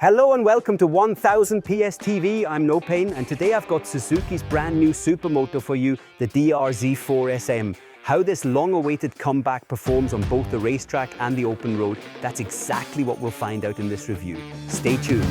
Hello and welcome to 1000 PS TV. I'm NoPain, and today I've got Suzuki's brand new Supermoto for you, the DR-Z4SM. How this long-awaited comeback performs on both the racetrack and the open road, that's exactly what we'll find out in this review. Stay tuned.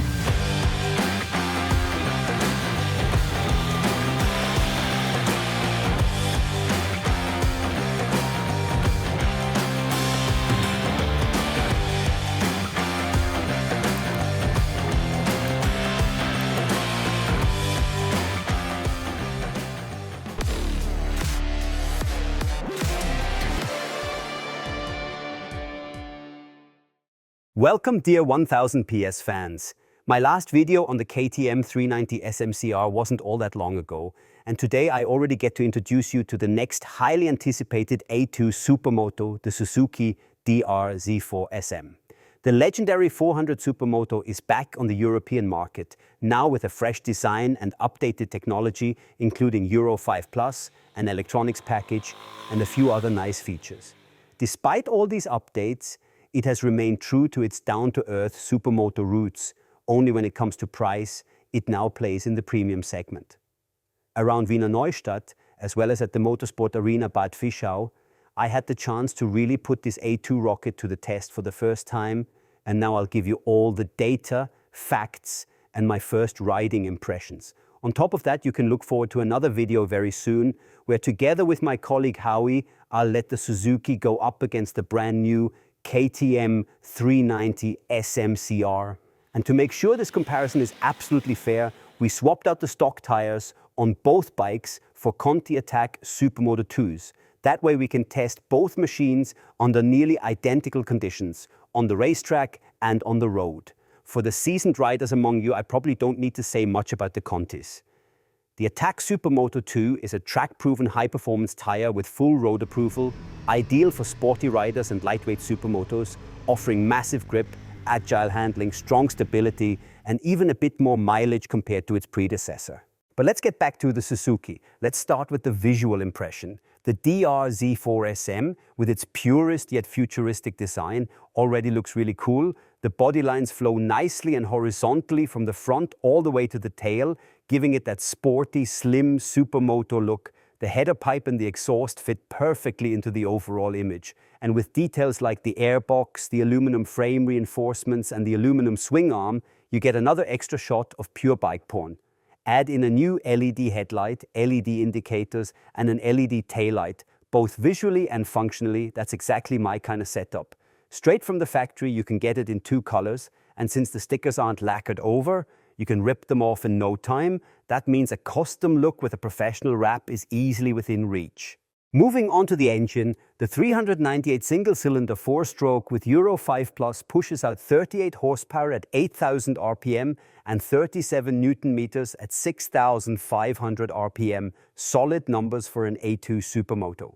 Welcome dear 1000 PS fans. My last video on the KTM 390 SMCR wasn't all that long ago, and today I already get to introduce you to the next highly anticipated A2 Supermoto, the Suzuki DR-Z4SM. The legendary 400 Supermoto is back on the European market, now with a fresh design and updated technology, including Euro 5+, an electronics package, and a few other nice features. Despite all these updates, it has remained true to its down-to-earth Supermoto roots. Only when it comes to price, it now plays in the premium segment. Around Wiener Neustadt, as well as at the Motorsport Arena Bad Fischau, I had the chance to really put this A2 rocket to the test for the first time, and now I'll give you all the data, facts, and my first riding impressions. On top of that, you can look forward to another video very soon, where together with my colleague Howie, I'll let the Suzuki go up against the brand new KTM 390 SMCR. And to make sure this comparison is absolutely fair, we swapped out the stock tires on both bikes for Conti Attack Supermoto 2s. That way we can test both machines under nearly identical conditions, on the racetrack and on the road. For the seasoned riders among you, I probably don't need to say much about the Contis. The Attack Supermoto 2 is a track-proven high-performance tire with full road approval, ideal for sporty riders and lightweight supermotos, offering massive grip, agile handling, strong stability, and even a bit more mileage compared to its predecessor. But let's get back to the Suzuki. Let's start with the visual impression. The DR-Z4SM, with its purist yet futuristic design, already looks really cool. The body lines flow nicely and horizontally from the front all the way to the tail, giving it that sporty, slim Supermoto look. The header pipe and the exhaust fit perfectly into the overall image. And with details like the airbox, the aluminum frame reinforcements, and the aluminum swing arm, you get another extra shot of pure bike porn. Add in a new LED headlight, LED indicators, and an LED taillight. Both visually and functionally, that's exactly my kind of setup. Straight from the factory, you can get it in two colors, and since the stickers aren't lacquered over, you can rip them off in no time. That means a custom look with a professional wrap is easily within reach. Moving on to the engine, the 398 single-cylinder four-stroke with Euro 5+ pushes out 38 horsepower at 8,000 RPM and 37 Newton-meters at 6,500 RPM. Solid numbers for an A2 Supermoto.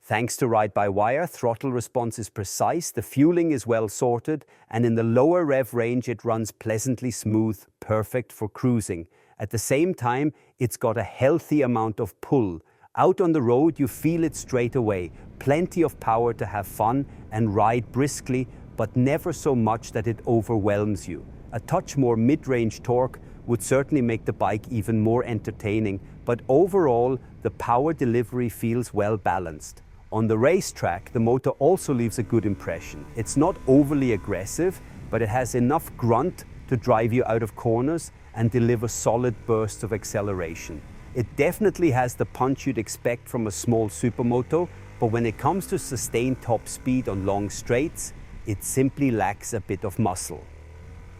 Thanks to ride-by-wire, throttle response is precise, the fueling is well sorted, and in the lower rev range it runs pleasantly smooth, perfect for cruising. At the same time, it's got a healthy amount of pull. Out on the road, you feel it straight away. Plenty of power to have fun and ride briskly, but never so much that it overwhelms you. A touch more mid-range torque would certainly make the bike even more entertaining, but overall, the power delivery feels well balanced. On the racetrack, the motor also leaves a good impression. It's not overly aggressive, but it has enough grunt to drive you out of corners and deliver solid bursts of acceleration. It definitely has the punch you'd expect from a small supermoto, but when it comes to sustained top speed on long straights, it simply lacks a bit of muscle.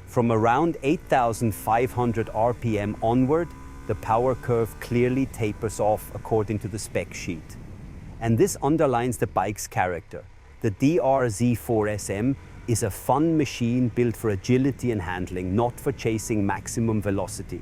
From around 8,500 RPM onward, the power curve clearly tapers off according to the spec sheet. And this underlines the bike's character. The DR-Z4SM is a fun machine built for agility and handling, not for chasing maximum velocity.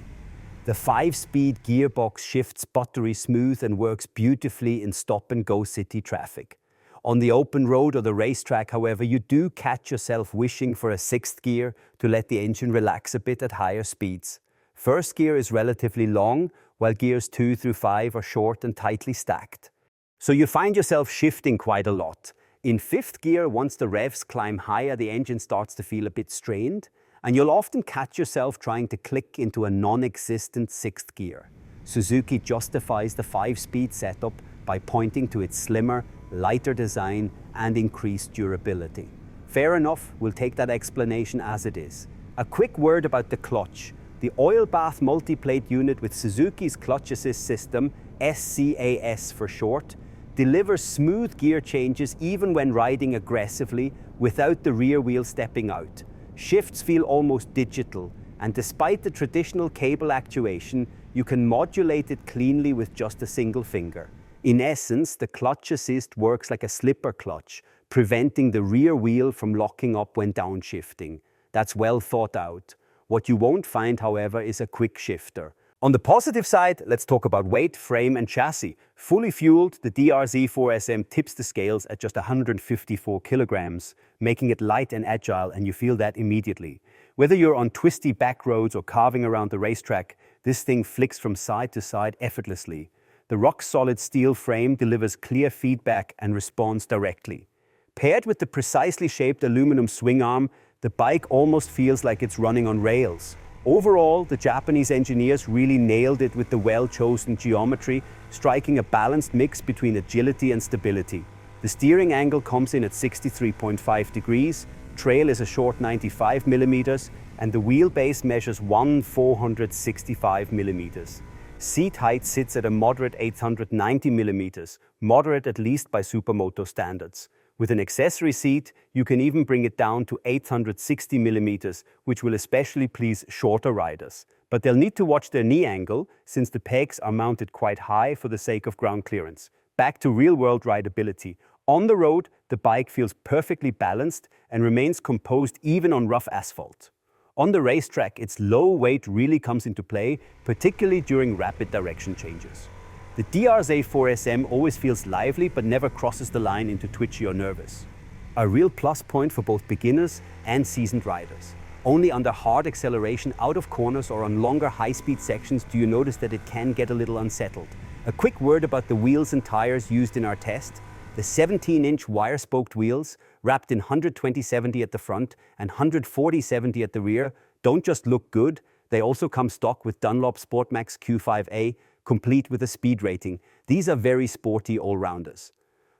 The 5-speed gearbox shifts buttery smooth and works beautifully in stop-and-go city traffic. On the open road or the racetrack, however, you do catch yourself wishing for a 6th gear to let the engine relax a bit at higher speeds. First gear is relatively long, while gears 2 through 5 are short and tightly stacked. So you find yourself shifting quite a lot. In 5th gear, once the revs climb higher, the engine starts to feel a bit strained. and you'll often catch yourself trying to click into a non-existent sixth gear. Suzuki justifies the 5-speed setup by pointing to its slimmer, lighter design and increased durability. Fair enough, we'll take that explanation as it is. A quick word about the clutch. The oil bath multi-plate unit with Suzuki's clutch assist system, SCAS for short, delivers smooth gear changes even when riding aggressively without the rear wheel stepping out. Shifts feel almost digital, and despite the traditional cable actuation, you can modulate it cleanly with just a single finger. In essence, the clutch assist works like a slipper clutch, preventing the rear wheel from locking up when downshifting. That's well thought out. What you won't find, however, is a quick shifter. On the positive side, let's talk about weight, frame and chassis. Fully fueled, the DR-Z4SM tips the scales at just 154 kilograms, making it light and agile, and you feel that immediately. Whether you're on twisty back roads or carving around the racetrack, this thing flicks from side to side effortlessly. The rock-solid steel frame delivers clear feedback and responds directly. Paired with the precisely shaped aluminum swing arm, the bike almost feels like it's running on rails. Overall, the Japanese engineers really nailed it with the well-chosen geometry, striking a balanced mix between agility and stability. The steering angle comes in at 63.5 degrees, trail is a short 95 millimeters, and the wheelbase measures 465 millimeters. Seat height sits at a moderate 890 millimeters, moderate at least by Supermoto standards. With an accessory seat, you can even bring it down to 860 millimeters, which will especially please shorter riders. But they'll need to watch their knee angle, since the pegs are mounted quite high for the sake of ground clearance. Back to real-world rideability. On the road, the bike feels perfectly balanced and remains composed even on rough asphalt. On the racetrack, its low weight really comes into play, particularly during rapid direction changes. The DR-Z4SM always feels lively but never crosses the line into twitchy or nervous. A real plus point for both beginners and seasoned riders. Only under hard acceleration out of corners or on longer high-speed sections do you notice that it can get a little unsettled. A quick word about the wheels and tires used in our test. The 17-inch wire-spoked wheels, wrapped in 120/70 at the front and 140/70 at the rear, don't just look good, they also come stock with Dunlop Sportmax Q5A, complete with a speed rating. These are very sporty all-rounders.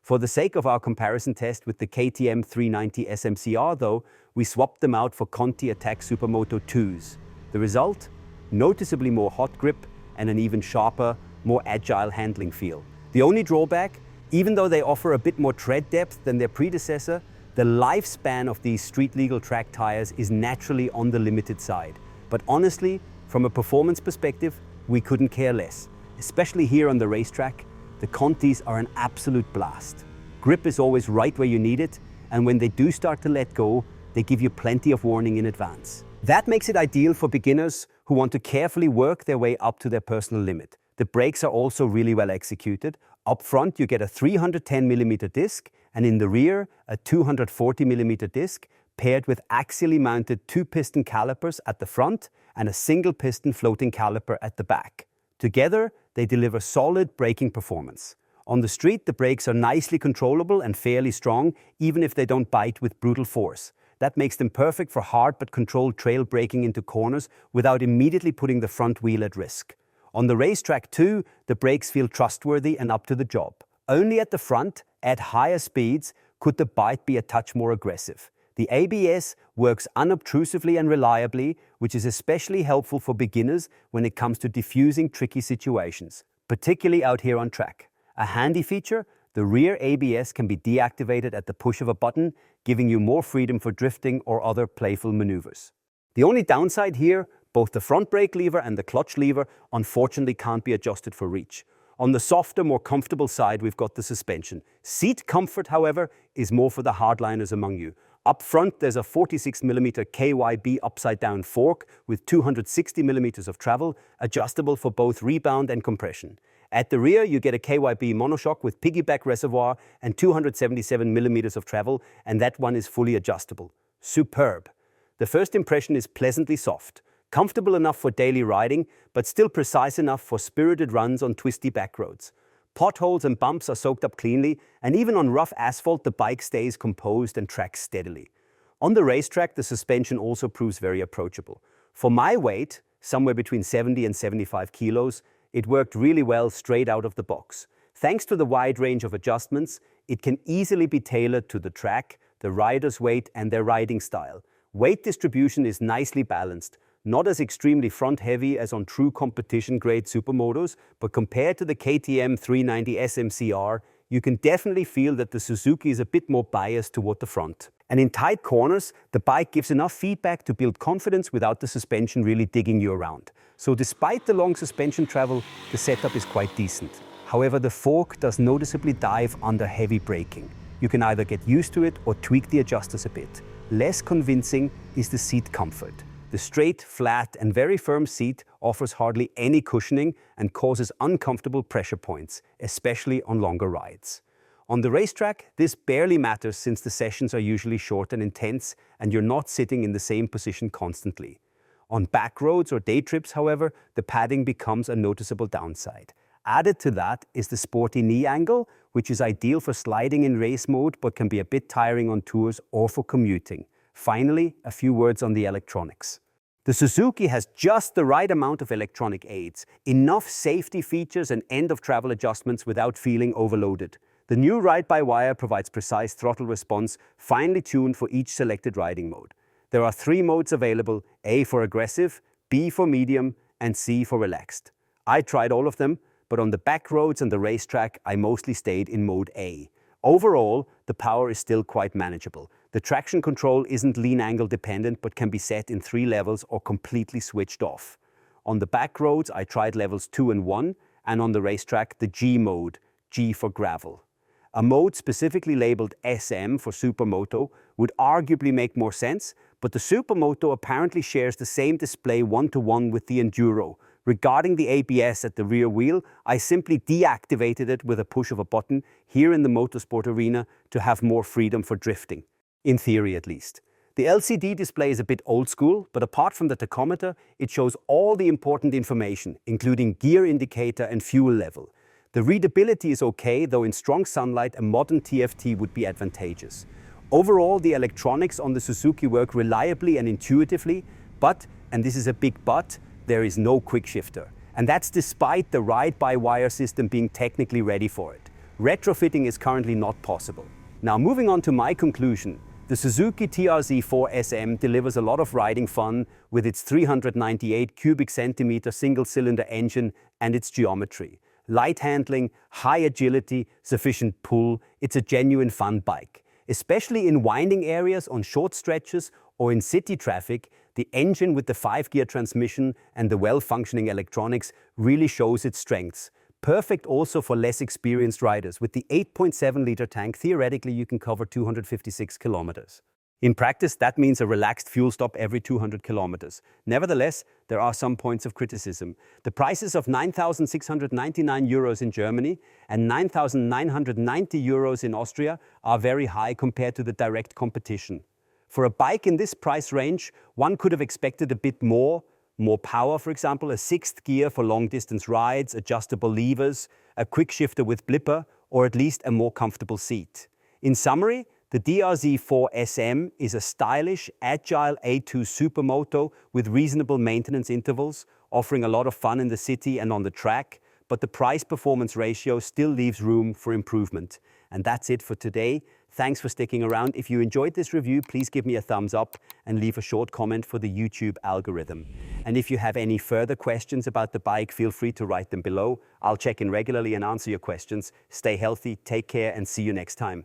For the sake of our comparison test with the KTM 390 SMCR though, we swapped them out for Conti Attack Supermoto 2s. The result? Noticeably more hot grip and an even sharper, more agile handling feel. The only drawback? Even though they offer a bit more tread depth than their predecessor, the lifespan of these street-legal track tires is naturally on the limited side. But honestly, from a performance perspective, we couldn't care less. Especially here on the racetrack, the Contis are an absolute blast. Grip is always right where you need it, and when they do start to let go, they give you plenty of warning in advance. That makes it ideal for beginners who want to carefully work their way up to their personal limit. The brakes are also really well executed. Up front, you get a 310mm disc, and in the rear, a 240mm disc, paired with axially mounted 2-piston calipers at the front and a single-piston floating caliper at the back. Together, they deliver solid braking performance. On the street, the brakes are nicely controllable and fairly strong, even if they don't bite with brutal force. That makes them perfect for hard but controlled trail braking into corners without immediately putting the front wheel at risk. On the racetrack too, the brakes feel trustworthy and up to the job. Only at the front, at higher speeds, could the bite be a touch more aggressive. The ABS works unobtrusively and reliably, which is especially helpful for beginners when it comes to diffusing tricky situations, particularly out here on track. A handy feature, the rear ABS can be deactivated at the push of a button, giving you more freedom for drifting or other playful maneuvers. The only downside here, both the front brake lever and the clutch lever unfortunately can't be adjusted for reach. On the softer, more comfortable side, we've got the suspension. Seat comfort, however, is more for the hardliners among you. Up front, there's a 46mm KYB upside-down fork with 260mm of travel, adjustable for both rebound and compression. At the rear, you get a KYB monoshock with piggyback reservoir and 277mm of travel, and that one is fully adjustable. Superb. The first impression is pleasantly soft. Comfortable enough for daily riding, but still precise enough for spirited runs on twisty back roads. Potholes and bumps are soaked up cleanly, and even on rough asphalt, the bike stays composed and tracks steadily. On the racetrack, the suspension also proves very approachable. For my weight, somewhere between 70 and 75 kilos, it worked really well straight out of the box. Thanks to the wide range of adjustments, it can easily be tailored to the track, the rider's weight and their riding style. Weight distribution is nicely balanced, not as extremely front-heavy as on true competition-grade supermotos, but compared to the KTM 390 SMCR, you can definitely feel that the Suzuki is a bit more biased toward the front. And in tight corners, the bike gives enough feedback to build confidence without the suspension really digging you around. So despite the long suspension travel, the setup is quite decent. However, the fork does noticeably dive under heavy braking. You can either get used to it or tweak the adjusters a bit. Less convincing is the seat comfort. The straight, flat and very firm seat offers hardly any cushioning and causes uncomfortable pressure points, especially on longer rides. On the racetrack, this barely matters since the sessions are usually short and intense and you're not sitting in the same position constantly. On back roads or day trips, however, the padding becomes a noticeable downside. Added to that is the sporty knee angle, which is ideal for sliding in race mode but can be a bit tiring on tours or for commuting. Finally, a few words on the electronics. The Suzuki has just the right amount of electronic aids, enough safety features and end-of-travel adjustments without feeling overloaded. The new ride-by-wire provides precise throttle response, finely tuned for each selected riding mode. There are 3 modes available: A for aggressive, B for medium, and C for relaxed. I tried all of them, but on the back roads and the racetrack, I mostly stayed in mode A. Overall, the power is still quite manageable. The traction control isn't lean angle dependent, but can be set in 3 levels or completely switched off. On the back roads, I tried levels 2 and 1, and on the racetrack, the G mode, G for gravel. A mode specifically labeled SM for Supermoto would arguably make more sense, but the Supermoto apparently shares the same display one-to-one with the Enduro. Regarding the ABS at the rear wheel, I simply deactivated it with a push of a button here in the motorsport arena to have more freedom for drifting. In theory at least. The LCD display is a bit old school, but apart from the tachometer, it shows all the important information, including gear indicator and fuel level. The readability is okay, though in strong sunlight a modern TFT would be advantageous. Overall, the electronics on the Suzuki work reliably and intuitively, but, and this is a big but, there is no quick shifter. And that's despite the ride-by-wire system being technically ready for it. Retrofitting is currently not possible. Now moving on to my conclusion, the Suzuki DR-Z4SM delivers a lot of riding fun with its 398 cubic centimeter single-cylinder engine and its geometry. Light handling, high agility, sufficient pull, it's a genuine fun bike. Especially in winding areas on short stretches or in city traffic, the engine with the 5-gear transmission and the well-functioning electronics really shows its strengths. Perfect also for less experienced riders. With the 8.7-liter tank, theoretically you can cover 256 kilometers. In practice, that means a relaxed fuel stop every 200 kilometers. Nevertheless, there are some points of criticism. The prices of 9,699 euros in Germany and 9,990 euros in Austria are very high compared to the direct competition. For a bike in this price range, one could have expected a bit more power, for example, a 6th gear for long-distance rides, adjustable levers, a quick shifter with blipper, or at least a more comfortable seat. In summary, the DR-Z4SM is a stylish, agile A2 supermoto with reasonable maintenance intervals, offering a lot of fun in the city and on the track, but the price-performance ratio still leaves room for improvement. And that's it for today. Thanks for sticking around. If you enjoyed this review, please give me a thumbs up and leave a short comment for the YouTube algorithm. And if you have any further questions about the bike, feel free to write them below. I'll check in regularly and answer your questions. Stay healthy, take care, and see you next time.